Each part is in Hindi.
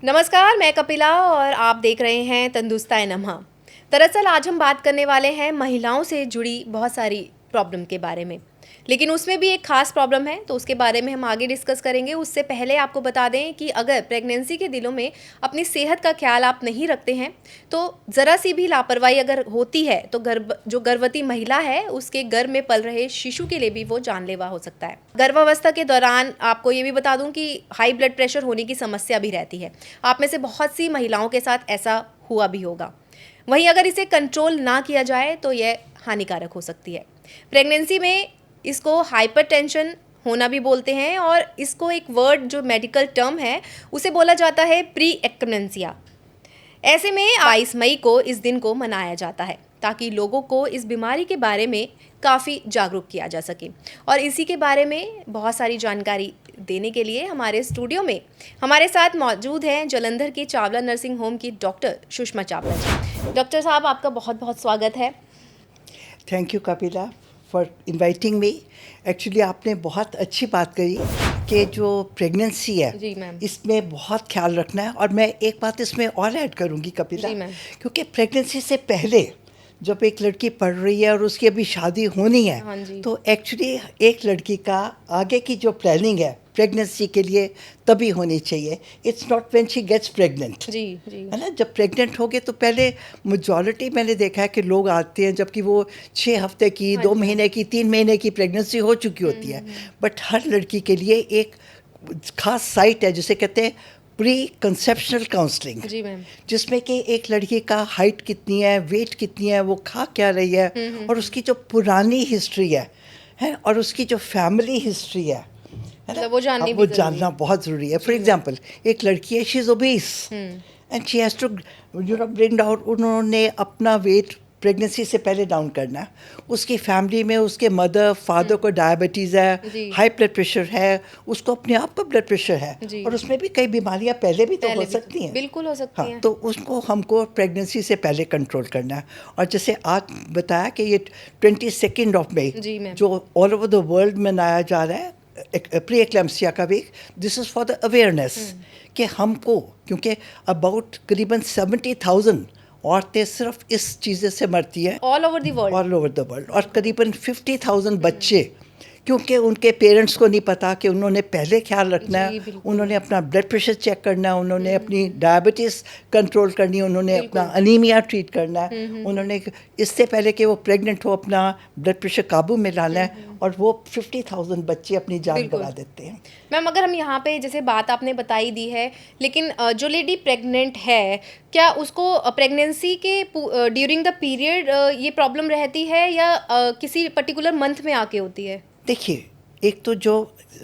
नमस्कार, मैं कपिला और आप देख रहे हैं तंदुरुस्ताए नम्हा। दरअसल आज हम बात करने वाले हैं महिलाओं से जुड़ी बहुत सारी प्रॉब्लम के बारे में, लेकिन उसमें भी एक खास प्रॉब्लम है, तो उसके बारे में हम आगे डिस्कस करेंगे। उससे पहले आपको बता दें कि अगर प्रेगनेंसी के दिनों में अपनी सेहत का ख्याल आप नहीं रखते हैं, तो ज़रा सी भी लापरवाही अगर होती है तो गर्भवती महिला है उसके गर्भ में पल रहे शिशु के लिए भी वो जानलेवा हो सकता है। गर्भावस्था के दौरान आपको ये भी बता दूं कि हाई ब्लड प्रेशर होने की समस्या भी रहती है। आप में से बहुत सी महिलाओं के साथ ऐसा हुआ भी होगा। वहीं अगर इसे कंट्रोल ना किया जाए तो यह हानिकारक हो सकती है। प्रेगनेंसी में इसको हाइपरटेंशन होना भी बोलते हैं और इसको एक वर्ड जो मेडिकल टर्म है उसे बोला जाता है प्री एक्लेम्सिया। ऐसे में 22 मई को इस दिन को मनाया जाता है ताकि लोगों को इस बीमारी के बारे में काफ़ी जागरूक किया जा सके। और इसी के बारे में बहुत सारी जानकारी देने के लिए हमारे स्टूडियो में हमारे साथ मौजूद हैं जालंधर की चावला नर्सिंग होम की डॉक्टर सुषमा चावला जी। डॉक्टर साहब, आपका बहुत बहुत स्वागत है। Thank you Kapila for inviting me. Actually आपने बहुत अच्छी बात कही कि जो प्रेगनेंसी है जी मैम, इसमें बहुत ख्याल रखना है। और मैं एक बात इसमें और ऐड करूंगी कपिला, जी मैम, क्योंकि प्रेगनेंसी से पहले जब एक लड़की पढ़ रही है और उसकी अभी शादी होनी है, हाँ जी, तो एक्चुअली एक लड़की का आगे की जो प्लानिंग है प्रेगनेंसी के लिए तभी होनी चाहिए। It's not when she gets pregnant, जी जी, है ना। जब प्रेग्नेंट हो गए तो पहले मेजॉरिटी मैंने देखा है कि लोग आते हैं जबकि वो 6 हफ्ते की, हाँ 2 जी, महीने की, 3 महीने की प्रेगनेंसी हो चुकी होती है। बट हर लड़की के लिए एक खास साइट है जिसे कहते हैं प्री कंसेप्शनल काउंसलिंग, जी मैम, जिसमें कि एक लड़की का हाइट कितनी है, वेट कितनी है, वो खा क्या रही है, और उसकी जो पुरानी हिस्ट्री है और उसकी जो फैमिली हिस्ट्री है ना, मतलब वो जाननी अब भी वो ज़रूरी जानना है। बहुत ज़रूरी है। फॉर जी मैम, एग्जांपल, एक लड़की है, she is obese and she has to bring down, उन्होंने अपना वेट प्रेगनेंसी से पहले डाउन करना है। उसकी फैमिली में उसके मदर फादर को डायबिटीज़ है, जी, हाई ब्लड प्रेशर है, उसको अपने आप का ब्लड प्रेशर है, जी, और उसमें भी कई बीमारियां पहले भी तो पहले हो भी तो सकती हैं। बिल्कुल हो सकती हाँ, हैं। तो उसको हमको प्रेगनेंसी से पहले कंट्रोल करना है। और जैसे आज बताया कि ये 22 जी मैम, जो ऑल ओवर द वर्ल्ड मनाया जा रहा है प्री एक्लेम्सिया का week, this is for the awareness कि हमको, क्योंकि अबाउट करीबन 70,000 औरतें सिर्फ इस चीज़ से मरती हैं all over the world. All over the world, और करीबन 50,000 बच्चे, क्योंकि उनके पेरेंट्स को नहीं पता कि उन्होंने पहले ख्याल रखना जी है, बिल्कुल, उन्होंने अपना ब्लड प्रेशर चेक करना है, उन्होंने अपनी डायबिटीज़ कंट्रोल करनी है, उन्होंने अपना बिल्कुल। अनीमिया ट्रीट करना है, उन्होंने इससे पहले कि वो प्रेग्नेंट हो अपना ब्लड प्रेशर काबू में लाना है, और वो 50,000 बच्चे अपनी जान बिल्कुल। गंवा देते हैं। मैम, अगर हम यहाँ पे जैसे बात आपने बताई दी है, लेकिन जो लेडी प्रेग्नेंट है, क्या उसको प्रेगनेंसी के ड्यूरिंग द पीरियड ये प्रॉब्लम रहती है या किसी पर्टिकुलर मंथ में आके होती है? देखिए, एक तो जो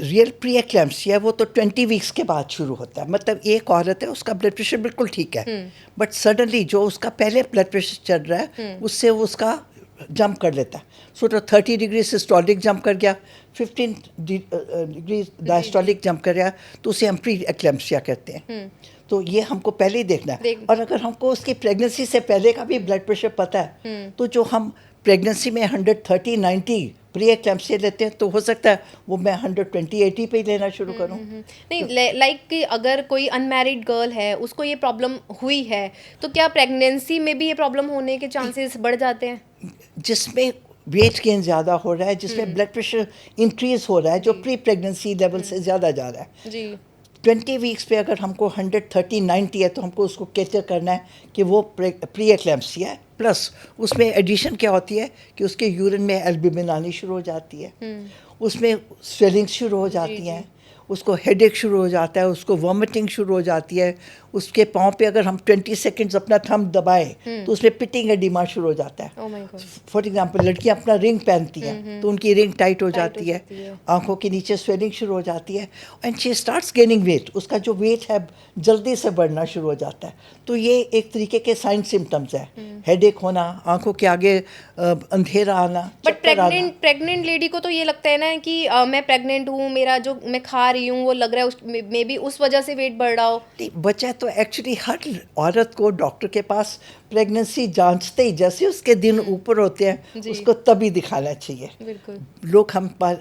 रियल प्री एक्लेम्सिया है वो तो 20 वीक्स के बाद शुरू होता है। मतलब एक औरत है, उसका ब्लड प्रेशर बिल्कुल ठीक है, बट सडनली जो उसका पहले ब्लड प्रेशर चल रहा है उससे वो उसका जंप कर लेता है। सो तो 30 डिग्री सिस्टोलिक जंप कर गया, 15 डिग्री डायस्टोलिक जंप कर गया, तो उसे हम प्री एक्लेम्सिया कहते हैं। तो ये हमको पहले ही देखना है। और अगर हमको उसकी प्रेगनेंसी से पहले का भी ब्लड प्रेशर पता है, तो जो हम प्रेगनेंसी में 130/90 प्री एक्लेम्सिया लेते हैं, तो हो सकता है वो मैं 120/80 पे ही लेना शुरू करूं। नहीं, लाइक कि अगर कोई अनमैरिड गर्ल है, उसको ये प्रॉब्लम हुई है, तो क्या प्रेगनेंसी में भी ये प्रॉब्लम होने के चांसेस बढ़ जाते हैं? जिसमें वेट गेन ज़्यादा हो रहा है, जिसमें ब्लड प्रेशर इंक्रीज हो रहा है, जो प्री प्रेगनेंसी लेवल से ज़्यादा जा रहा है, जी 20 वीक्स पे अगर हमको 130/90 है, तो हमको उसको कैटर करना है कि वो प्री एक्लेम्सिया है। प्लस उसमें एडिशन क्या होती है कि उसके यूरिन में एल्ब्यूमिन आनी शुरू हो जाती है, उसमें स्वेलिंग शुरू हो जाती हैं, उसको हेडेक शुरू हो जाता है, उसको वॉमिटिंग शुरू हो जाती है, उसके पाँव पे अगर हम 20 सेकंड्स अपना थंब दबाएं तो उसमें पिटिंग एडिमा शुरू हो जाता है। Oh my God, for example, लड़कियां अपना रिंग पहनती हैं तो उनकी रिंग टाइट हो जाती है, जाती है। आंखों के नीचे स्वेलिंग शुरू हो जाती है, and she starts gaining weight, उसका जो वेट है जल्दी से बढ़ना शुरू हो जाता है। तो ये एक तरीके के साइन सिम्टम्स है, हेडेक होना, आंखों के आगे अंधेरा आना, बट चक्कर आना। प्रेग्नेंट लेडी को तो ये लगता है ना कि मैं प्रेग्नेंट हूँ, मेरा जो मैं खा रही हूँ, वो लग रहा है उस मे बी उस वजह से वेट बढ़ रहा हो। नहीं, बच्चा तो एक्चुअली हर औरत को डॉक्टर के पास प्रेगनेंसी जांचते ही जैसे उसके दिन ऊपर होते हैं जी। उसको तभी दिखाना चाहिए। बिल्कुल। लोग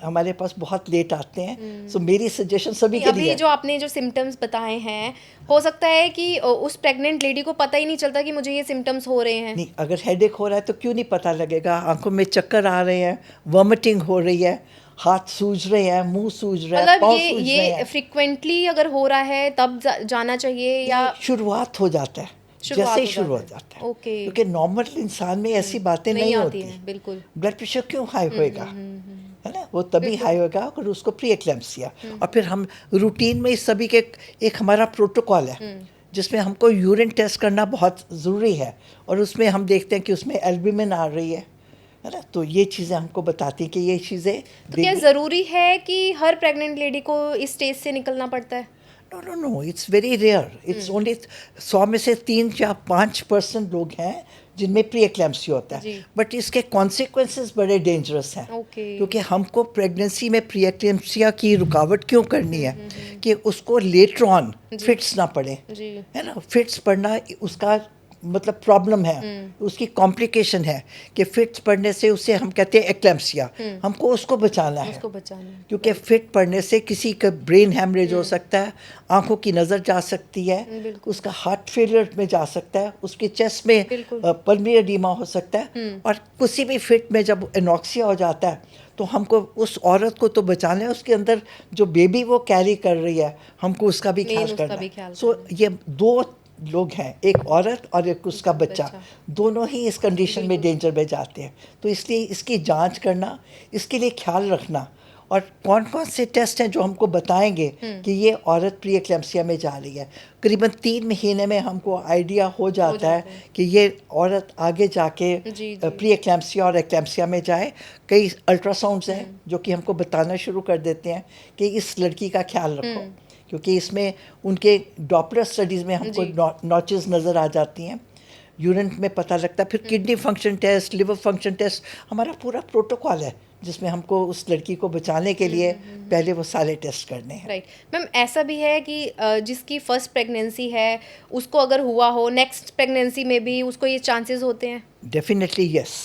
हमारे पास बहुत लेट आते हैं, सो मेरी सजेशन सभी नहीं, के अभी लिए जो आपने जो सिम्टम्स बताए हैं, हो सकता है कि उस प्रेग्नेंट लेडी को पता ही नहीं चलता कि मुझे ये सिम्टम्स हो रहे हैं। नहीं, अगर हेडेक हो रहा है तो क्यों नहीं पता लगेगा। आंखों में चक्कर आ रहे हैं, वॉमिटिंग हो रही है, हाथ सूज रहे हैं, मुंह सूज रहा है, मतलब पाँव सूज रहे ये हैं, फ्रिक्वेंटली अगर हो रहा है तब जाना चाहिए या ये शुरुआत हो जाता है, जैसे शुरुआत ही हो शुरू हो जाता जाता है? है। ओके। क्योंकि नॉर्मल इंसान में ऐसी बातें नहीं नहीं आती होती। हैं, बिल्कुल। ब्लड प्रेशर क्यों हाई होएगा, है ना, वो तभी बिल्कुल। हाई होगा अगर उसको प्री एक्लैम्सिया। और फिर हम रूटीन में इस सभी के एक हमारा प्रोटोकॉल है जिसमें हमको यूरिन टेस्ट करना बहुत ज़रूरी है, और उसमें हम देखते हैं कि उसमें एल्ब्यूमिन आ रही है ना, तो ये चीज़ें हमको बताती हैं कि ये चीज़ें तो क्या ज़रूरी है कि हर प्रेग्नेंट लेडी को इस स्टेज से निकलना पड़ता है? No no no, it's very rare. It's only 100 में से 3 या 5% लोग हैं जिनमें प्री एक्लैम्सिया होता जी। है, बट इसके कॉन्सिक्वेंसेस बड़े डेंजरस हैं। ओके। क्योंकि हमको प्रेगनेंसी में प्री एक्लैम्सिया की रुकावट क्यों करनी है कि उसको लेटर ऑन जी। फिट्स ना पड़े, जी। है ना। फिट्स पड़ना उसका मतलब प्रॉब्लम है, उसकी कॉम्प्लिकेशन है कि फिट्स पड़ने से उसे हम कहते हैं एक्लैम्सिया, हमको उसको बचाना है। उसको बचाना है। क्योंकि फिट पड़ने से किसी का ब्रेन हैमरेज हो सकता है, आंखों की नज़र जा सकती है, बिल्कुल। उसका हार्ट फेलियर में जा सकता है, उसके चेस्ट में बिल्कुल। पल्मोनरी एडीमा हो सकता है। और किसी भी फिट में जब एनॉक्सिया हो जाता है तो हमको उस औरत को तो बचाना है, उसके अंदर जो बेबी वो कैरी कर रही है हमको उसका भी मेन ख्याल उसका करना भी है। ख्याल सो करना ये दो लोग हैं, एक औरत और एक उसका बच्चा, दोनों ही इस कंडीशन में डेंजर में जाते हैं। तो इसलिए इसकी जांच करना, इसके लिए ख्याल रखना, और कौन कौन से टेस्ट हैं जो हमको बताएंगे कि ये औरत प्री एक्लैम्सिया में जा रही है। करीबन 3 महीने में हमको आइडिया हो जाता है कि ये औरत आगे जाके जी। प्री एक्लैम्सिया और एक्लैम्सिया में जाए। कई अल्ट्रासाउंड्स हैं जो कि हमको बताना शुरू कर देते हैं कि इस लड़की का ख्याल रखो, क्योंकि इसमें उनके डॉपलर स्टडीज़ में हमको नॉचेस नज़र आ जाती हैं, यूरिन में पता लगता है। फिर kidney function test, liver function test, हमारा पूरा प्रोटोकॉल है जिसमें हमको उस लड़की को बचाने के लिए पहले वो सारे टेस्ट करने हैं। राइट। मैम, ऐसा भी है कि जिसकी फर्स्ट प्रेगनेंसी है उसको अगर हुआ हो नेक्स्ट प्रेगनेंसी में भी उसको ये चांसेस होते हैं? Definitely yes.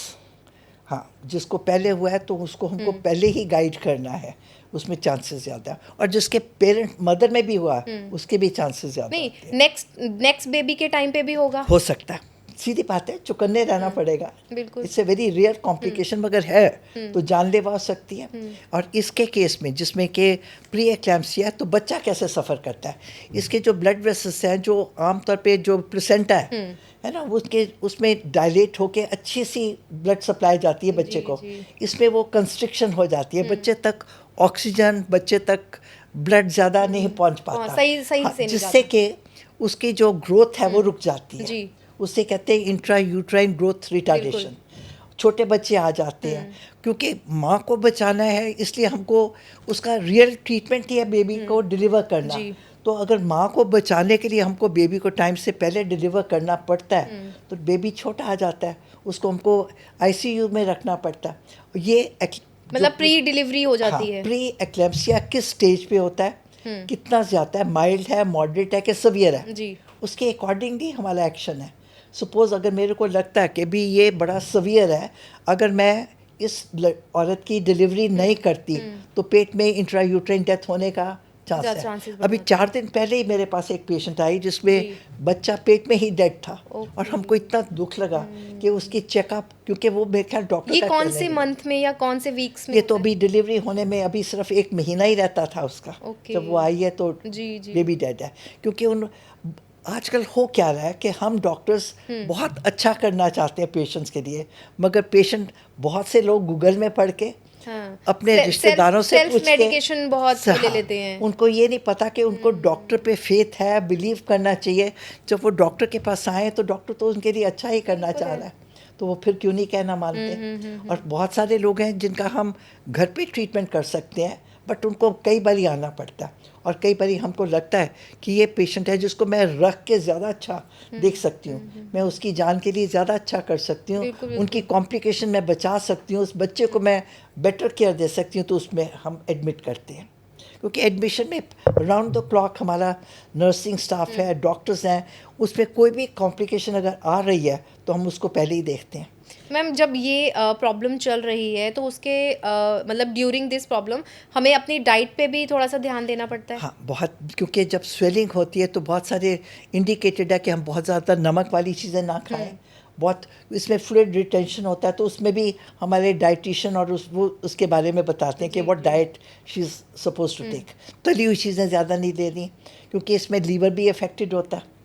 हाँ, जिसको पहले हुआ है तो उसको हमको पहले ही गाइड करना है, उसमें चांसेस ज़्यादा। और जिसके पेरेंट मदर में भी हुआ उसके भी चांसेस ज़्यादा नहीं, होते हैं। नेक्स्ट बेबी के टाइम पे भी होगा? हो सकता है, सीधी बात है, चौकन्ने रहना पड़ेगा। बिल्कुल। It's a very rare complication, मगर है तो जानलेवा हो सकती है। और इसके केस में जिसमें कि प्री एक्लैम्सिया, तो बच्चा कैसे सफ़र करता है, इसके जो ब्लड वेसल्स हैं जो आमतौर पे जो प्लेसेंटा है ना, उसमें डायलेट होके अच्छी सी ब्लड सप्लाई जाती है बच्चे को। इसमें वो कंस्ट्रिक्शन हो जाती है, बच्चे तक ऑक्सीजन, बच्चे तक ब्लड ज़्यादा नहीं पहुंच पाता, सही से नहीं जिससे कि उसकी जो ग्रोथ है वो रुक जाती है। जी। उसे कहते हैं इंट्रा यूट्राइन ग्रोथ रिटार्डेशन। छोटे बच्चे आ जाते हैं क्योंकि माँ को बचाना है, इसलिए हमको उसका रियल ट्रीटमेंट ही है बेबी को डिलीवर करना। तो अगर माँ को बचाने के लिए हमको बेबी को टाइम से पहले डिलीवर करना पड़ता है तो बेबी छोटा आ जाता है, उसको हमको आईसीयू में रखना पड़ता है। ये मतलब प्री डिलीवरी हो जाती है। प्री एक्लैम्सिया किस स्टेज पे होता है, कितना ज़्यादा है, माइल्ड है, मॉडरेट है कि सवियर है, जी। उसके अकॉर्डिंगली हमारा एक्शन है। सपोज़ अगर मेरे को लगता है कि भी ये बड़ा सवियर है, अगर मैं इस औरत की डिलीवरी नहीं करती तो पेट में इंट्रा यूट्राइन डेथ होने का चांस है। अभी 4 दिन पहले ही मेरे पास एक पेशेंट आई जिसमें बच्चा पेट में ही डेड था, और हमको इतना दुख लगा कि उसकी चेकअप, क्योंकि वो मेरे ख्याल डॉक्टर ये कौन से मंथ में या कौन से वीक्स में? ये तो अभी डिलीवरी होने में अभी सिर्फ 1 महीना ही रहता था उसका। जब वो आई है तो बेबी डेड है। क्योंकि आजकल हो क्या रहा है कि हम डॉक्टर्स बहुत अच्छा करना चाहते हैं पेशेंट्स के लिए, मगर पेशेंट, बहुत से लोग गूगल में पढ़ के अपने रिश्तेदारों से पूछ के मेडिकेशन बहुत ले लेते हैं। उनको ये नहीं पता कि उनको डॉक्टर पे फेथ है, बिलीव करना चाहिए। जब वो डॉक्टर के पास आए तो डॉक्टर तो उनके लिए अच्छा ही करना चाह रहा है, तो वो फिर क्यों नहीं कहना मानते। और बहुत सारे लोग हैं जिनका हम घर पे ट्रीटमेंट कर सकते हैं, बट उनको कई बार आना पड़ता है, और कई बार हमको लगता है कि ये पेशेंट है जिसको मैं रख के ज़्यादा अच्छा देख सकती हूँ, मैं उसकी जान के लिए ज़्यादा अच्छा कर सकती हूँ, उनकी कॉम्प्लिकेशन मैं बचा सकती हूँ, उस बच्चे को मैं बेटर केयर दे सकती हूँ, तो उसमें हम एडमिट करते हैं। क्योंकि एडमिशन में राउंड द क्लॉक हमारा नर्सिंग स्टाफ है, डॉक्टर्स हैं, उसमें कोई भी कॉम्प्लिकेशन अगर आ रही है तो हम उसको पहले ही देखते हैं। मैम जब ये प्रॉब्लम चल रही है तो उसके मतलब ड्यूरिंग दिस प्रॉब्लम हमें अपनी डाइट पे भी थोड़ा सा ध्यान देना पड़ता है। हाँ बहुत, क्योंकि जब स्वेलिंग होती है तो बहुत सारे इंडिकेटेड है कि हम बहुत ज़्यादा नमक वाली चीज़ें ना खाएं, बहुत इसमें फ्लूइड रिटेंशन होता है, तो उसमें भी हमारे डाइटिशियन और वो उसके बारे में बताते हैं कि what diet she is suppose to take. तली हुई चीज़ें ज़्यादा नहीं लेनी क्योंकि इसमें लीवर भी अफेक्टेड होता है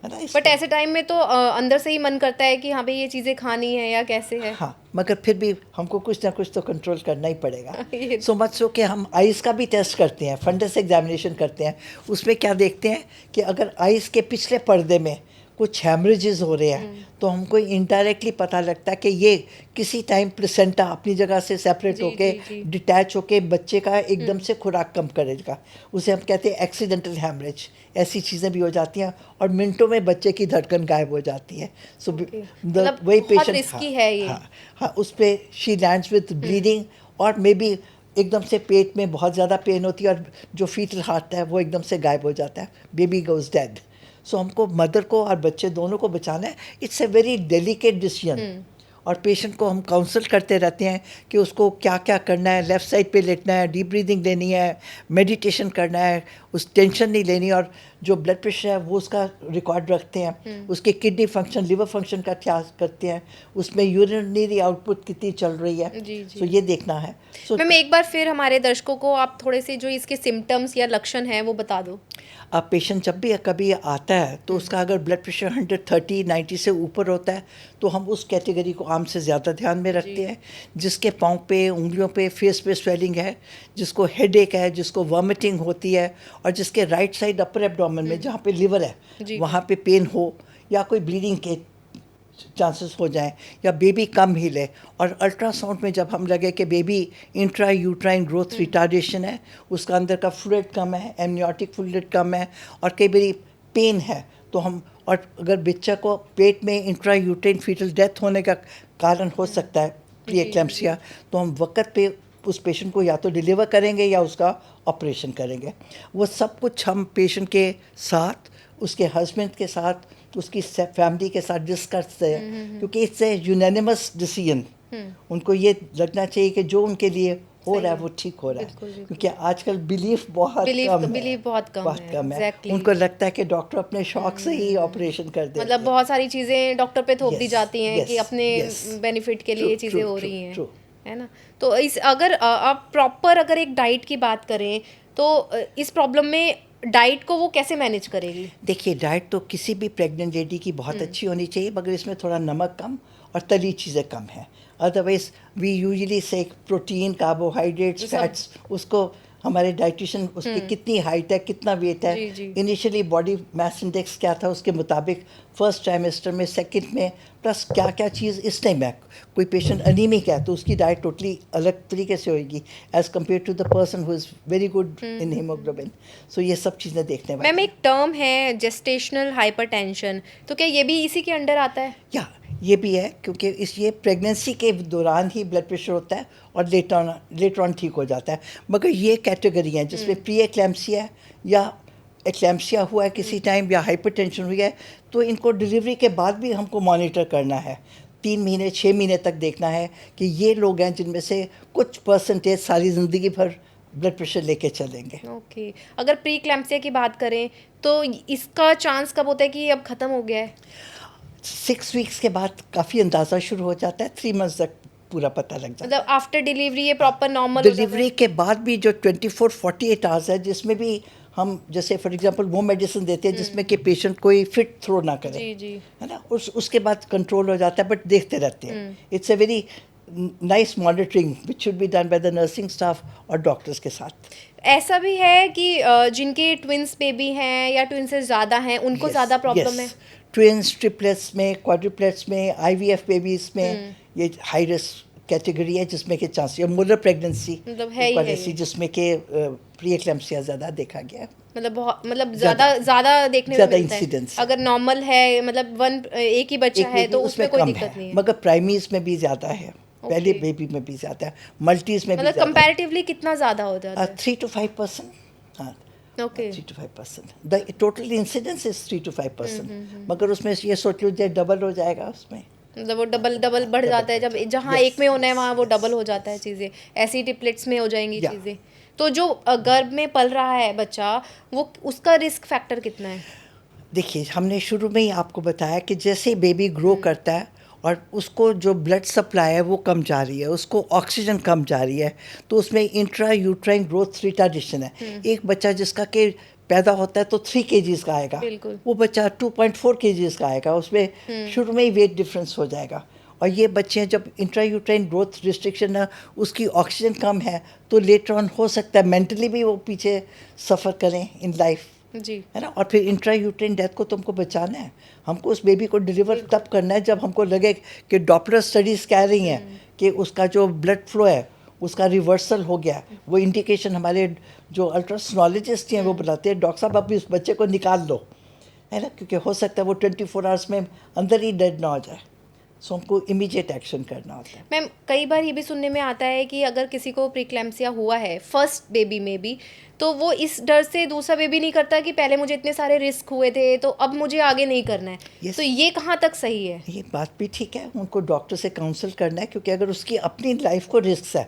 ना। बट ऐसे टाइम में तो अंदर से ही मन करता है कि हाँ भाई ये चीज़ें खानी है या कैसे है। हाँ, मगर फिर भी हमको कुछ ना कुछ तो कंट्रोल करना ही पड़ेगा। ये सो मच सो कि हम आइज़ का भी टेस्ट करते हैं, फंडस एग्जामिनेशन करते हैं। उसमें क्या देखते हैं कि अगर आइज़ के पिछले पर्दे में कुछ हैमरेजेस हो रहे हैं तो हमको इनडायरेक्टली पता लगता है कि ये किसी टाइम प्लेसेंटा अपनी जगह से सेपरेट जी, होके जी, जी। डिटैच होके बच्चे का एकदम से खुराक कम करेगा, उसे हम कहते हैं एक्सीडेंटल हैमरेज। ऐसी चीज़ें भी हो जाती हैं और मिनटों में बच्चे की धड़कन गायब हो जाती है। सो मतलब वही बहुत पेशेंट, रिस्की है ये। हाँ उस पर शी लैंड्स विथ ब्लीडिंग और मे बी एकदम से पेट में बहुत ज़्यादा पेन होती है और जो फीटल हार्ट है वो एकदम से गायब हो जाता है, बेबी गोज डेड। सो हमको मदर को और बच्चे दोनों को बचाना है। It's a very delicate decision और पेशेंट को हम काउंसल करते रहते हैं कि उसको क्या क्या करना है, लेफ़्ट साइड पे लेटना है, डीप ब्रीदिंग लेनी है, मेडिटेशन करना है, उस टेंशन नहीं लेनी, और जो ब्लड प्रेशर है वो उसका रिकॉर्ड रखते हैं, उसके किडनी फंक्शन, लिवर फंक्शन का ख्याल करते हैं, उसमें यूरिनरी आउटपुट कितनी चल रही है, जी, जी। सो ये देखना है। सो मैम एक बार फिर हमारे दर्शकों को आप थोड़े से जो इसके सिम्टम्स या लक्षण हैं वो बता दो। अब पेशेंट जब भी कभी आता है तो उसका अगर ब्लड प्रेशर 130/90 से ऊपर होता है तो हम उस कैटेगरी को आम से ज़्यादा ध्यान में रखते हैं। जिसके पाँव पे, उंगलियों पे, फेस पे स्वेलिंग है, जिसको हेडेक है, जिसको वॉमिटिंग होती है, और जिसके राइट साइड अपर एब्डोमेन में जहाँ पे लिवर है जी, वहाँ पे पेन हो, या कोई ब्लीडिंग के चांसेस हो जाएं, या बेबी कम हिले, और अल्ट्रासाउंड में जब हम लगे कि baby intra uterine growth retardation है, उसका अंदर का फ्लूइड कम है, एमनियोटिक फ्लूइड कम है, और कई बारी पेन है, तो हम, और अगर बच्चा को पेट में इंट्रा यूट्राइन फीटल डेथ होने का कारण हो सकता है प्री एक्लैम्सिया, तो हम वक्त पे उस पेशेंट को या तो डिलीवर करेंगे या उसका ऑपरेशन करेंगे। वो सब कुछ हम पेशेंट के साथ, उसके हस्बैंड के साथ, उसकी फैमिली के साथ डिस्कस करते हैं, क्योंकि इट्स ए यूनानिमस डिसीजन। उनको ये लगना चाहिए कि जो उनके लिए हो रहा है वो ठीक हो रहा है, बिल्कुल, बिल्कुल। क्योंकि आजकल बिलीफ बहुत कम है, बिलीव बहुत कम है, exactly। उनको लगता है कि डॉक्टर अपने शौक से ही ऑपरेशन कर देते मतलब हैं। बहुत सारी चीज़ें डॉक्टर पे थोप दी Yes, जाती हैं कि yes, अपने yes। बेनिफिट के लिए True, ये चीज़ें true, हो true, रही हैं, true। है ना। तो इस अगर आप प्रॉपर अगर एक डाइट की बात करें तो इस प्रॉब्लम में डाइट को वो कैसे मैनेज करेगी। देखिए, डाइट तो किसी भी प्रेग्नेंट लेडी की बहुत अच्छी होनी चाहिए, मगर इसमें थोड़ा नमक कम और तली चीज़ें कम है। अदरवाइज वी यूजुअली से प्रोटीन, कार्बोहाइड्रेट्स, सब- फैट्स, उसको हमारे डाइटिशियन उसकी कितनी हाइट है, कितना वेट है, जी, जी। इनिशियली बॉडी मास इंडेक्स क्या था उसके मुताबिक फर्स्ट ट्राइमेस्टर में, सेकंड में, प्लस क्या क्या चीज़ इस टाइम है। कोई पेशेंट अनीमिक है तो उसकी डाइट टोटली अलग तरीके से होगी as compare to the person who is very good in haemoglobin. So ये सब चीज़ें देखने वाली मैम एक टर्म है जेस्टेशनल हाइपरटेंशन, तो क्या ये भी इसी के अंडर आता है। या ये भी है, क्योंकि इस ये प्रेगनेंसी के दौरान ही ब्लड प्रेशर होता है और लेटर ऑन ठीक हो जाता है। मगर ये कैटेगरी हैं जिसमें प्री एक्लैम्सिया या एक्लैम्सिया हुआ है किसी टाइम, या हाइपरटेंशन हुई है, तो इनको डिलीवरी के बाद भी हमको मॉनिटर करना है। 3 महीने 6 महीने तक देखना है कि ये लोग हैं जिनमें से कुछ परसेंटेज सारी ज़िंदगी भर ब्लड प्रेशर लेके चलेंगे। ओके अगर प्री क्लैम्पसिया की बात करें तो इसका चांस कब होता है कि ये अब ख़त्म हो गया है। 6 वीक्स के बाद काफ़ी अंदाज़ा शुरू हो जाता है, 3 मंथ्स तक पूरा पता लग जाता है। मतलब आफ्टर डिलीवरी ये प्रॉपर नॉर्मल हो जाता है। डिलीवरी के बाद भी जो 24-48 आवर्स है, जिसमें भी हम जैसे फॉर एग्जांपल वो मेडिसिन देते हैं जिसमें कि पेशेंट कोई फिट थ्रो ना करे, जी, जी। है ना, उसके बाद कंट्रोल हो जाता है, बट देखते रहते हैं। It's a very nice monitoring which should be done by the nursing staff और डॉक्टर्स के साथ। ऐसा भी है कि जिनके ट्विंस बेबी हैं या ट्विंस से ज़्यादा हैं उनको ज़्यादा प्रॉब्लम है। ट्विंस, ट्रिपलेट्स में, क्वाड्रुप्लेट्स में, IVF बेबीज में ये हाई रिस्क कैटेगरी है जिसमें कि चांस, या मुलर प्रेगनेंसी मतलब है ही है ये। जिसमें कि प्री एक्लैम्सिया ज़्यादा देखा गया है। मतलब ज़्यादा देखने में ज़्यादा मिलता है। incidence। अगर नॉर्मल है मतलब एक ही बच्चा है तो उसमें कोई कम दिक्कत है, नहीं है। मगर प्राइमीज में भी ज़्यादा है, पहले बेबी में भी ज़्यादा है, मल्टीज में भी मतलब ज़्यादा है। कंपैरेटिवली कितना ज़्यादा हो जाता है। 3 to 5%। हाँ okay 3 to 5%. The total incidence is 3 to 5%. मगर उसमें ये सोच लो डबल हो जाएगा उसमें. मतलब वो डबल डबल बढ़ जाता है, जब जहाँ Yes, एक में होना है yes, वहाँ वो yes, डबल हो जाता है yes. चीज़ें, ऐसी ट्रिपलेट्स में हो जाएंगी Yeah. चीज़ें. तो जो गर्भ में पल रहा है बच्चा, वो उसका रिस्क फैक्टर कितना है? देखिए हमने शुरू में ही आपको बताया कि जैसे बेबी ग्रो करता है और उसको जो ब्लड सप्लाई है वो कम जा रही है, उसको ऑक्सीजन कम जा रही है, तो उसमें इंट्रा यूट्राइन ग्रोथ रिटार्डेशन है. एक बच्चा जिसका कि पैदा होता है तो 3 kgs का आएगा, बिल्कुल. वो बच्चा 2.4 kgs का आएगा, उसमें शुरू में ही वेट डिफरेंस हो जाएगा. और ये बच्चे हैं जब इंट्रा यूट्राइन ग्रोथ रिस्ट्रिक्शन है, उसकी ऑक्सीजन कम है, तो लेटर ऑन हो सकता है मेंटली भी वो पीछे सफ़र करें इन लाइफ, जी. है ना. और फिर इंट्रा यूट्राइन डेथ को तुमको बचाना है, हमको उस बेबी को डिलीवर तब करना है जब हमको लगे कि डॉपलर स्टडीज़ कह रही हैं कि उसका जो ब्लड फ्लो है उसका रिवर्सल हो गया. वो इंडिकेशन हमारे जो अल्ट्रासोनोलॉजिस्ट हैं वो बताते हैं डॉक्टर साहब अभी उस बच्चे को निकाल लो, है ना, क्योंकि हो सकता है वो 24 आवर्स में अंदर ही डेड ना हो जाए. सो हमको इमीडिएट एक्शन करना होता है. मैम कई बार ये भी सुनने में आता है कि अगर किसी को प्रीक्लैम्सिया हुआ है फर्स्ट बेबी में भी, तो वो इस डर से दूसरा बेबी नहीं करता कि पहले मुझे इतने सारे रिस्क हुए थे तो अब मुझे आगे नहीं करना है. Yes. तो ये कहाँ तक सही है? ये बात भी ठीक है, उनको डॉक्टर से काउंसल करना है, क्योंकि अगर उसकी अपनी लाइफ को रिस्क है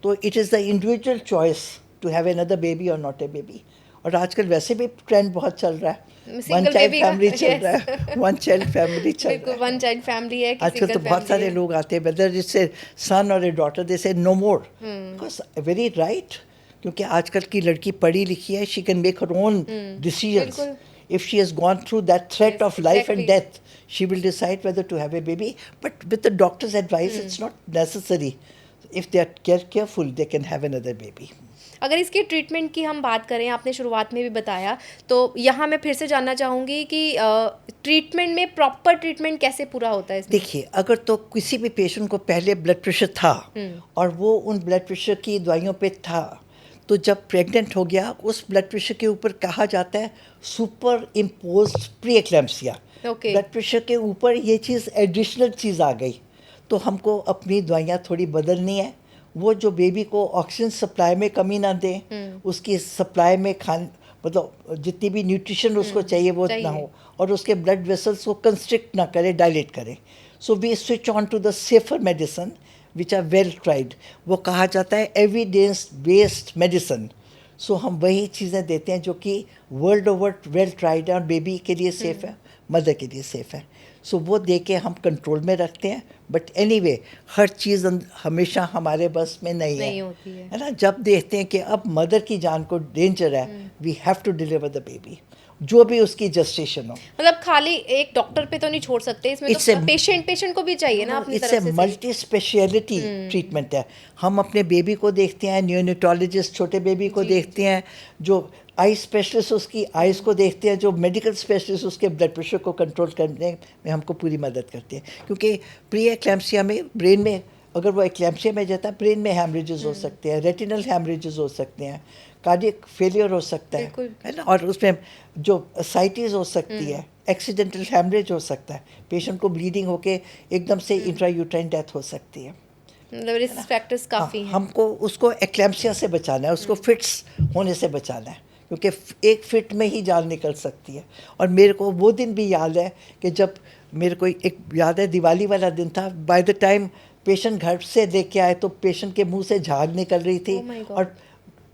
तो it is the individual choice to have another baby और नॉट ए बेबी. और आजकल वैसे भी ट्रेंड बहुत चल रहा है, वन चाइल्ड फैमिली चल रहा है, वन चाइल्ड फैमिली चल रहा है. वन चाइल्ड फैमिली है. आजकल तो बहुत सारे लोग आते हैं, वेदर इट्स ए सन और ए daughter, they say no more, because very right, क्योंकि आजकल की लड़की पढ़ी लिखी है, she can make her own decisions. If she has gone through that threat of life and death, she will decide whether to have a baby. But with the doctor's advice, it's not necessary. If they are careful, they can have another baby. अगर इसके ट्रीटमेंट की हम बात करें, आपने शुरुआत में भी बताया, तो यहाँ मैं फिर से जानना चाहूँगी कि ट्रीटमेंट में प्रॉपर ट्रीटमेंट कैसे पूरा होता है इसमें? देखिए, अगर तो किसी भी पेशेंट को पहले ब्लड प्रेशर था और वो उन ब्लड प्रेशर की दवाइयों पे था, तो जब प्रेग्नेंट हो गया उस ब्लड प्रेशर के ऊपर कहा जाता है superimposed pre eclampsia. Okay. Blood pressure के ऊपर ये चीज़ एडिशनल चीज़ आ गई, तो हमको अपनी दवाइयाँ थोड़ी बदलनी है. वो जो बेबी को ऑक्सीजन सप्लाई में कमी ना दे, उसकी सप्लाई में मतलब जितनी भी न्यूट्रिशन उसको चाहिए वो ना हो, और उसके ब्लड वेसल्स को कंस्ट्रिक्ट ना करे, डायलेट करे. So we switch on to the safer medicine which are well tried. वो कहा जाता है एविडेंस बेस्ड मेडिसिन. सो हम वही चीज़ें देते हैं जो कि वर्ल्ड ओवर वेल ट्राइड है और बेबी के लिए सेफ़ है, मदर के लिए सेफ़ है. सो वो दे के हम कंट्रोल में रखते हैं. बट एनीवे हर चीज़ हमेशा हमारे बस में नहीं होती है ना. जब देखते हैं कि अब मदर की जान को डेंजर है, we have to deliver the baby, जो भी उसकी जस्टेशन हो. मतलब खाली एक डॉक्टर पे तो नहीं छोड़ सकते इसमें, तो पेशेंट को भी चाहिए ना अपनी तरफ से. It's a multi speciality treatment है. हम अपने बेबी को देखते हैं, न्यूनेटोलॉजिस्ट छोटे बेबी को देखते हैं, जो आई स्पेशलिस्ट उसकी आइज़ को देखते हैं, जो मेडिकल स्पेशलिस्ट उसके ब्लड प्रेशर को कंट्रोल करने में हमको पूरी मदद करते हैं. क्योंकि प्री एक्लैम्सिया में ब्रेन में, अगर वो एक्लैम्सिया में जाता है, ब्रेन में हैमरेजेस हो सकते हैं, रेटिनल हैमरेजेस हो सकते हैं, कार्डियक फेलियर हो सकता है ना, और उसमें जो साइटिस हो सकती है, एक्सीडेंटल हैमरेज हो सकता है, पेशेंट को ब्लीडिंग होके एकदम से इंट्रा यूट्राइन डेथ हो सकती है. मतलब रिस्क फैक्टर्स काफ़ी हैं. हमको उसको एक्लैम्सिया से बचाना है, उसको फिट्स होने से बचाना है, क्योंकि एक फिट में ही जान निकल सकती है. और मेरे को वो दिन भी याद है कि जब मेरे को एक याद है, दिवाली वाला दिन था, बाय द टाइम पेशेंट घर से लेके आए तो पेशेंट के मुंह से झाग निकल रही थी. और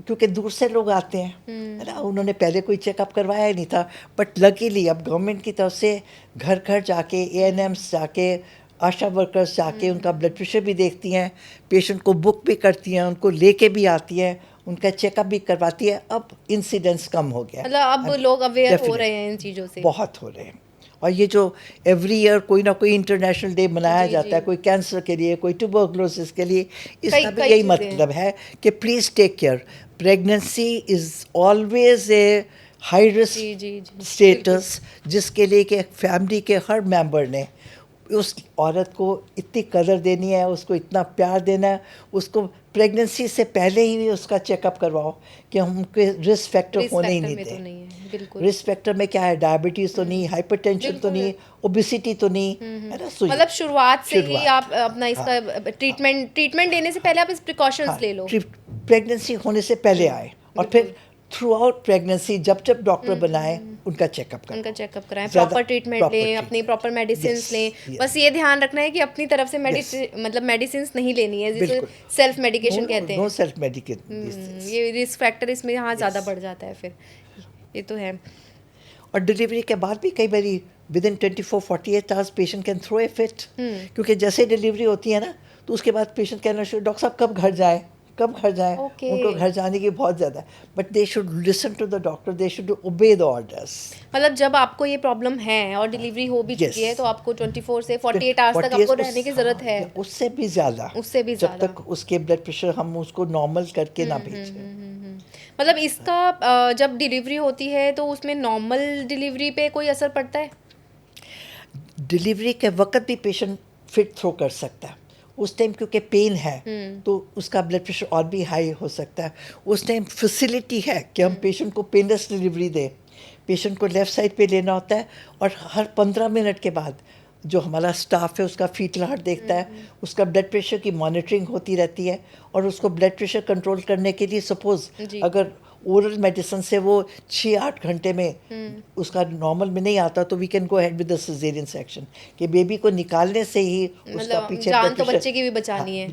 क्योंकि दूर से लोग आते हैं, है ना, उन्होंने पहले कोई चेकअप करवाया ही नहीं था. बट लकीली अब गवर्नमेंट की तरफ से घर घर जाके ANMs जाके, आशा वर्कर्स जाके उनका ब्लड प्रेशर भी देखती हैं, पेशेंट को बुक भी करती हैं, उनको लेके भी आती हैं, उनका चेकअप भी करवाती है. अब इंसिडेंट्स कम हो गया, मतलब अब लोग अवेयर हो रहे हैं इन चीज़ों से, बहुत हो रहे हैं. और ये जो एवरी ईयर कोई ना कोई इंटरनेशनल डे मनाया जाता है, कोई कैंसर के लिए, कोई ट्यूबरकुलोसिस के लिए, इसका भी यही मतलब है कि please take care. Pregnancy is always a high risk status, जिसके लिए कि फैमिली के हर मेंबर ने उस औरत को इतनी कदर देनी है, उसको इतना प्यार देना है. उसको प्रेगनेंसी से पहले ही उसका चेकअप करवाओ कि हम उनके रिस्क फैक्टर होने ही नहीं दें. रिस्क फैक्टर में क्या है, डायबिटीज़ तो नहीं, हाइपरटेंशन तो नहीं, ओबेसिटी तो नहीं, है ना. मतलब शुरुआत से ही आप अपना इसका ट्रीटमेंट लेने से पहले आप इस प्रिकॉशंस ले लो. प्रेगनेंसी होने से पहले आए, और फिर थ्रू आउट प्रेगनेंसी जब जब डॉक्टर बनाए उनका चेकअप करें, उनका चेकअप कराएं, ज़्यादा प्रॉपर ट्रीटमेंट proper लें, treatment. अपनी प्रॉपर मेडिसिन Yes, लें। yes. बस ये ध्यान रखना है कि अपनी तरफ से मतलब मेडिसिन नहीं लेनी है, जिसे बिल्कुल सेल्फ मेडिकेशन कहते हैं। No self medication. ये रिस्क फैक्टर इसमें यहाँ ज़्यादा बढ़ जाता है फिर, ये तो है। और डिलीवरी के बाद भी कई बारी within 24-48 hours patient can throw a fit, क्योंकि जैसे डिलीवरी होती है ना तो उसके बाद पेशेंट कहना शुरू, डॉक्टर साहब कब घर जाए, कब घर जाए। Okay. उनको घर जाने की बहुत ज़्यादा, but they should listen to the doctor, they should obey the orders. मतलब जब आपको ये प्रॉब्लम है और डिलीवरी हो भी चुकी है Yes. तो आपको 24 से 48 आवर्स तक आपको रहने की ज़रूरत है। उससे भी ज़्यादा, उससे भी जब ज़्यादा। तक उसके ब्लड प्रेशर हम उसको नॉर्मल करके ना भेजें। मतलब इसका जब डिलीवरी होती है तो उसमें नॉर्मल डिलीवरी पे कोई असर पड़ता है? डिलीवरी के वक्त भी पेशेंट फिट थ्रो कर सकता है। उस टाइम क्योंकि पेन है तो उसका ब्लड प्रेशर और भी हाई हो सकता है। उस टाइम फैसिलिटी है कि हम पेशेंट को पेनलेस डिलीवरी दें। पेशेंट को लेफ़्ट साइड पे लेना होता है और हर 15 मिनट के बाद जो हमारा स्टाफ है उसका फीटल हार्ट देखता है, उसका ब्लड प्रेशर की मॉनिटरिंग होती रहती है और उसको ब्लड प्रेशर कंट्रोल करने के लिए सपोज़ जी। अगर ओरल मेडिसिन से वो 6-8 घंटे में उसका नॉर्मल में नहीं आता तो we can go ahead with the caesarean section, कि बेबी को निकालने से ही उसका मतलब पीछे जान ब्लड तो प्रेशर, बच्चे की भी बचानी है।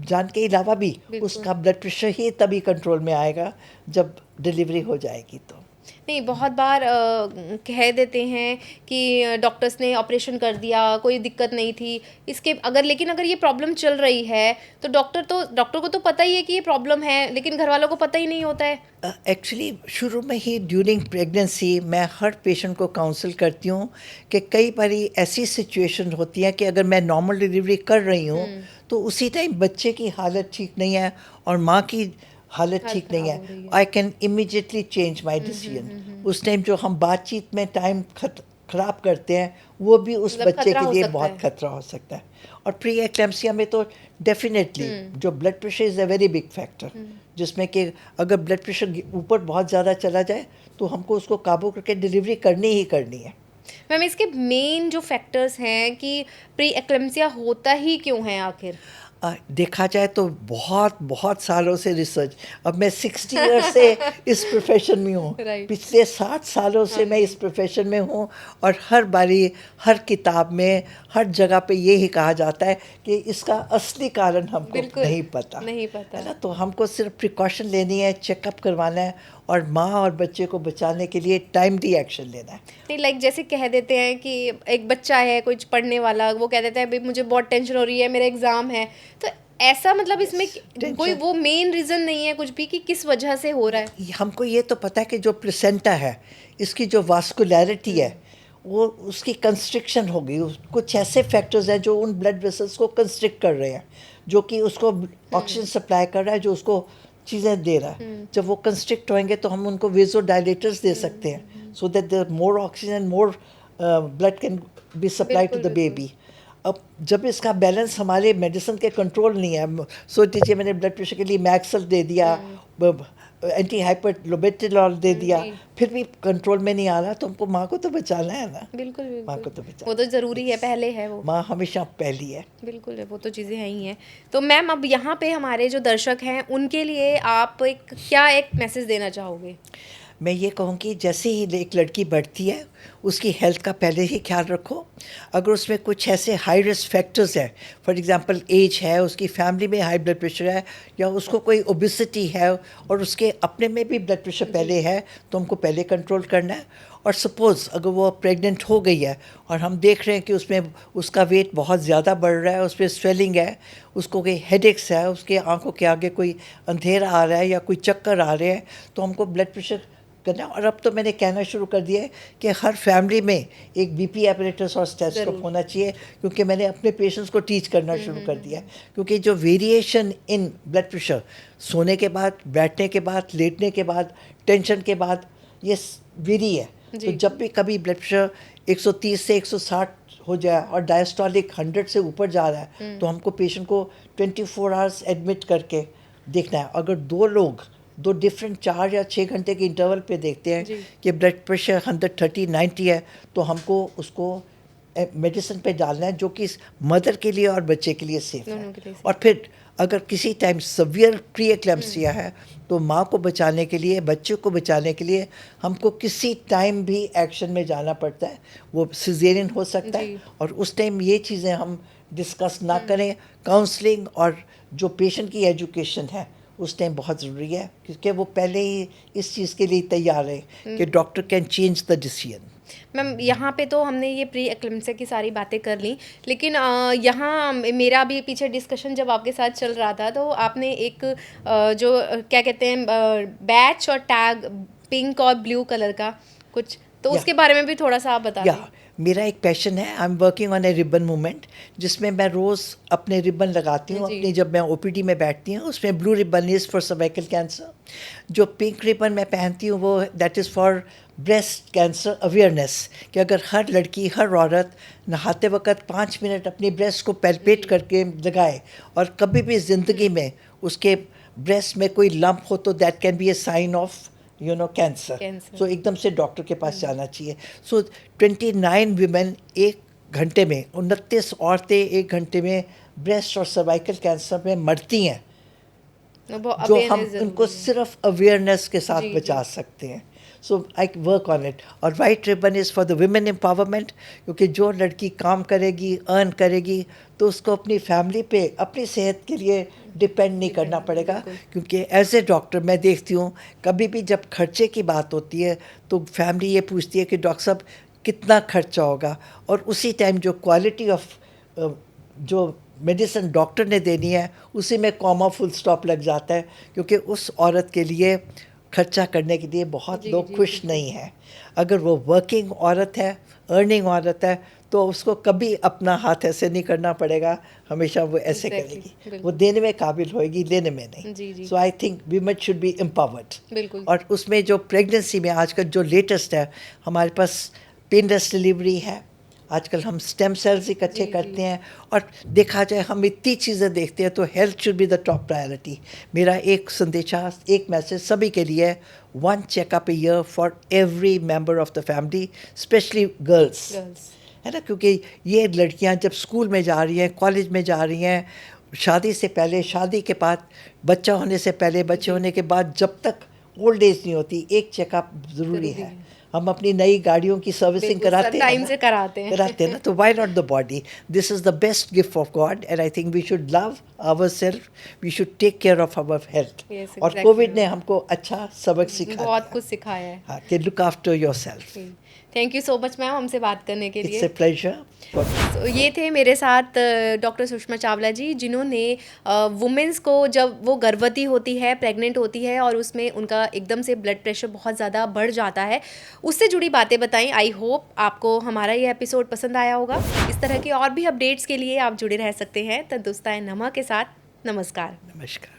जान के अलावा भी बिल्कुल। उसका ब्लड प्रेशर ही तभी कंट्रोल में आएगा जब डिलीवरी हो जाएगी। तो नहीं, बहुत बार कह देते हैं कि डॉक्टर्स ने ऑपरेशन कर दिया, कोई दिक्कत नहीं थी इसके, लेकिन अगर ये प्रॉब्लम चल रही है तो डॉक्टर को तो पता ही है कि ये प्रॉब्लम है, लेकिन घर वालों को पता ही नहीं होता है। एक्चुअली शुरू में ही ड्यूरिंग प्रेगनेंसी मैं हर पेशेंट को काउंसल करती हूँ कि कई बारी ऐसी सिचुएशन होती है कि अगर मैं नॉर्मल डिलीवरी कर रही हूँ तो उसी टाइम बच्चे की हालत ठीक नहीं है और माँ की हालत ठीक नहीं खराब हो रही है, है। I can immediately change my decision. उस टाइम जो हम बातचीत में टाइम खराब करते हैं वो भी उस मतलब बच्चे खतरा के हो लिए सकता बहुत है। खतरा हो सकता है। और प्री एक्लेम्सिया में तो डेफिनेटली जो blood pressure is a very big factor, जिसमें कि अगर ब्लड प्रेशर ऊपर बहुत ज़्यादा चला जाए तो हमको उसको काबू करके डिलीवरी करनी ही करनी है। मैम, इसके मेन जो फैक्टर्स हैं कि प्री एक्लेम्सिया होता ही क्यों है आखिर? देखा जाए तो बहुत बहुत सालों से रिसर्च, अब मैं 60 ईयर्स से इस प्रोफेशन में हूँ। Right. पिछले 60 सालों से मैं इस प्रोफेशन में हूँ और हर बारी हर किताब में हर जगह पे ये ही कहा जाता है कि इसका असली कारण हमको बिल्कुल नहीं पता, नहीं पता। है ना। तो हमको सिर्फ प्रिकॉशन लेनी है, चेकअप करवाना है और माँ और बच्चे को बचाने के लिए टाइमली एक्शन लेना है। नहीं, लाइक जैसे कह देते हैं कि एक बच्चा है कुछ पढ़ने वाला, वो कह देता है भाई मुझे बहुत टेंशन हो रही है, मेरा एग्जाम है, तो ऐसा मतलब इसमें tension। कोई वो मेन रीजन नहीं है कुछ भी कि किस वजह से हो रहा है। हमको ये तो पता है कि जो प्लेसेंटा है इसकी जो वास्कुलैरिटी है वो उसकी कंस्ट्रिक्शन हो गई। कुछ ऐसे फैक्टर्स हैं जो उन ब्लड वेसल्स को कंस्ट्रिक्ट कर रहे हैं, जो कि उसको ऑक्सीजन सप्लाई कर रहा है, जो उसको चीज़ें दे रहा है। जब वो कंस्ट्रिक्ट होंगे तो हम उनको वेजोडाइलेटर्स दे सकते हैं so that the more oxygen more blood can be supply to the baby. अब जब इसका बैलेंस हमारे मेडिसिन के कंट्रोल नहीं है, सोच लीजिए मैंने ब्लड प्रेशर के लिए मैक्सल दे दिया, एंटी हाइपरलोबेटिलॉल दे दिया, फिर भी कंट्रोल में नहीं आ रहा, तो हमको माँ को तो बचाना है ना। बिल्कुल माँ को बिल्कुल, तो बचाना, वो तो ज़रूरी है, पहले है वो। माँ हमेशा पहली है। बिल्कुल है, वो तो चीज़ें हैं ही हैं। तो मैम, अब यहाँ पे हमारे जो दर्शक हैं उनके लिए आप क्या एक मैसेज देना चाहोगे? मैं ये कहूँगी जैसे ही एक लड़की बढ़ती है उसकी हेल्थ का पहले ही ख्याल रखो। अगर उसमें कुछ ऐसे हाई रिस्क फैक्टर्स हैं, फॉर एग्जांपल एज है, उसकी फैमिली में हाई ब्लड प्रेशर है, या उसको कोई ओबेसिटी है और उसके अपने में भी ब्लड प्रेशर पहले है, तो हमको पहले कंट्रोल करना है। और सपोज़ अगर वो प्रेग्नेंट हो गई है और हम देख रहे हैं कि उसमें उसका वेट बहुत ज़्यादा बढ़ रहा है, उस पर स्वेलिंग है, उसको कोई हेडेक्स है, उसके आंखों के आगे कोई अंधेरा आ रहा है या कोई चक्कर आ रहे हैं, तो हमको ब्लड प्रेशर करना। और अब तो मैंने कहना शुरू कर दिया है कि हर फैमिली में एक बीपी एपरेटस और स्टेथोस्कोप होना चाहिए, क्योंकि मैंने अपने पेशेंट्स को टीच करना शुरू कर दिया है। क्योंकि जो वेरिएशन इन ब्लड प्रेशर सोने के बाद, बैठने के बाद, लेटने के बाद, टेंशन के बाद, ये वेरी है। तो जब भी कभी ब्लड प्रेशर 130 से 160 हो जाए और डायस्टोलिक 100 से ऊपर जा रहा है, तो हमको पेशेंट को 24 आवर्स एडमिट करके देखना है। अगर दो डिफरेंट 4 या 6 घंटे के इंटरवल पे देखते हैं कि ब्लड प्रेशर 130-90 है, तो हमको उसको मेडिसिन पे डालना है जो कि मदर के लिए और बच्चे के लिए सेफ है। और फिर अगर किसी टाइम सवियर प्री एक्लेम्पसिया है तो माँ को बचाने के लिए, बच्चे को बचाने के लिए हमको किसी टाइम भी एक्शन में जाना पड़ता है। वो सिजेरियन हो सकता है और उस टाइम ये चीज़ें हम डिस्कस ना करें। काउंसलिंग और जो पेशेंट की एजुकेशन है उस टाइम बहुत ज़रूरी है, क्योंकि वो पहले ही इस चीज़ के लिए तैयार है कि doctor can change the decision. Ma'am यहाँ पे तो हमने ये प्री एक्लेम्पसिया की सारी बातें कर ली, लेकिन यहाँ मेरा भी पीछे डिस्कशन जब आपके साथ चल रहा था तो आपने एक क्या कहते हैं बैच और टैग पिंक और ब्लू कलर का कुछ, तो उसके बारे में भी थोड़ा सा आप बता दें। मेरा एक पैशन है, I am working on A ribbon movement, जिसमें मैं रोज़ अपने रिबन लगाती हूँ अपनी, जब मैं ओपीडी में बैठती हूँ उसमें blue ribbon is for cervical cancer, जो पिंक रिबन मैं पहनती हूँ वो that is for breast cancer awareness, कि अगर हर लड़की, हर औरत नहाते वक्त 5 मिनट अपनी ब्रेस्ट को पैल्पेट करके लगाए और कभी भी ज़िंदगी में उसके ब्रेस्ट में कोई लंप हो तो that can be a sign of cancer. So एकदम से डॉक्टर के पास जाना चाहिए। सो 29 विमेन एक घंटे में, 29 औरतें एक घंटे में ब्रेस्ट और सर्वाइकल कैंसर में मरती हैं, जो हम उनको सिर्फ अवेयरनेस के साथ बचा सकते हैं। सो आई वर्क ऑन इट। और white ribbon is for the women empowerment, क्योंकि जो लड़की काम करेगी, अर्न करेगी, तो उसको अपनी फैमिली पे, अपनी सेहत के लिए डिपेंड नहीं करना पड़ेगा। क्योंकि एज ए डॉक्टर मैं देखती हूँ कभी भी जब खर्चे की बात होती है तो फैमिली ये पूछती है कि डॉक्टर साहब कितना खर्चा होगा, और उसी टाइम जो क्वालिटी ऑफ जो मेडिसिन डॉक्टर ने देनी है उसी में कॉमा फुल स्टॉप लग जाता है, क्योंकि उस औरत के लिए खर्चा करने के लिए बहुत लोग खुश नहीं हैं। अगर वो वर्किंग औरत है, अर्निंग औरत है, तो उसको कभी अपना हाथ ऐसे नहीं करना पड़ेगा, हमेशा वो ऐसे करेगी, वो देने में काबिल होएगी, लेने में नहीं। So I think women should be empowered. और उसमें जो प्रेगनेंसी में आजकल जो लेटेस्ट है, हमारे पास पेनलेस डिलीवरी है, आजकल हम स्टेम सेल्स इकट्ठे करते हैं, और देखा जाए हम इतनी चीज़ें देखते हैं, तो health should be the top priority. मेरा एक संदेशा, एक मैसेज सभी के लिए है, 1 checkup a year for every member of the family, specially girls, है ना, क्योंकि ये लड़कियां जब स्कूल में जा रही हैं, कॉलेज में जा रही हैं, शादी से पहले, शादी के बाद, बच्चा होने से पहले, बच्चे होने के बाद, जब तक ओल्ड एज नहीं होती, एक चेकअप ज़रूरी है। हम अपनी नई गाड़ियों की सर्विसिंग कराते हैं ना, तो why not the body? This is the best gift of God, and I think we should love ourself, we should take care of our health. और कोविड ने हमको अच्छा सबक सिखाया, बहुत कुछ सिखाया है। हाँ, कि look after yourself. Thank you so much ma'am हमसे बात करने के लिए। It's a pleasure. तो ये थे मेरे साथ डॉक्टर सुषमा चावला जी, जिन्होंने वुमेंस को जब वो गर्भवती होती है, प्रेग्नेंट होती है और उसमें उनका एकदम से ब्लड प्रेशर बहुत ज़्यादा बढ़ जाता है, उससे जुड़ी बातें बताई। आई होप आपको हमारा ये एपिसोड पसंद आया होगा। इस तरह के और भी अपडेट्स के लिए आप जुड़े रह सकते हैं तंदुरुस्ताए नमा के साथ। नमस्कार।